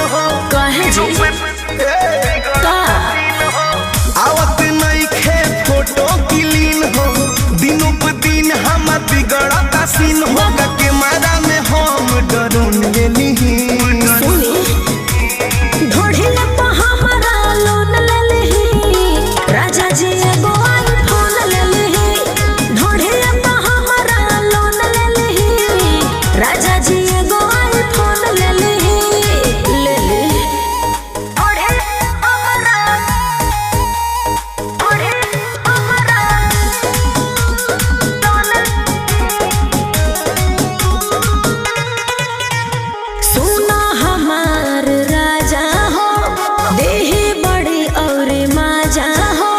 कहे जी का आवत नहीं खे फोटो क्लीन हो दिनों पे दिन हम बिगड़ता सीन हो के मारा में हम डरून गेली सुनी ढोढ़िया पे हमारा लोन ले लेही राजा जी एगो आईफोन ले लेही ढोढ़िया पे हमारा लोन ले लेही राजा जी एगो आईफोन ले लेही ले ले सुनो हमार राजा हो देही बड़ी और माजा हो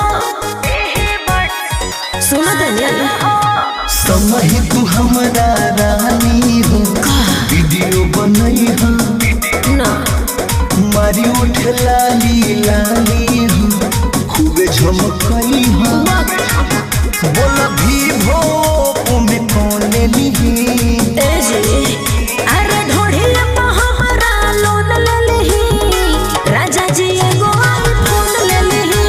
सुनो दनिया समय तू हमारा रानी हो वीडियो बनई हो ना मारी उठ लाली लाली हो खूबे झमकई हो बोला भी भो में कौन ले ली ए जी अरे ढोढ़िया पे हमारा लोन ले लेही राजा जी एगो आईफोन ले लेही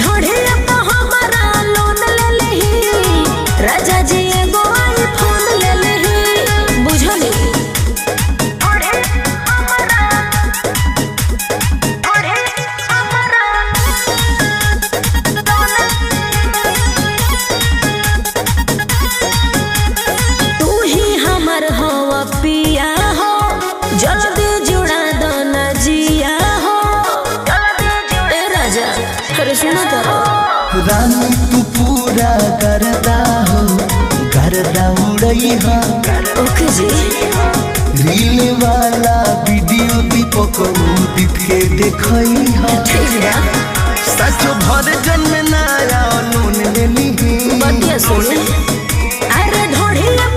ढोढ़िया पे हमारा लोन ले लेही राजा जी एगो आईफोन ले लेही बुझली तू ही हमर हवा पिया हो जल्दी जुड़ा दो ना जिया हो ए राजा अरे सुनो तो रानी तू पूरा करदा हो करदा उड़ई हो ओके जी रील वाला वीडियो दीपक उदित के देखई हो ठीक बा सचो भर जन्म नया लोन ले ली बतिया सुनी अरे ढोढ़िया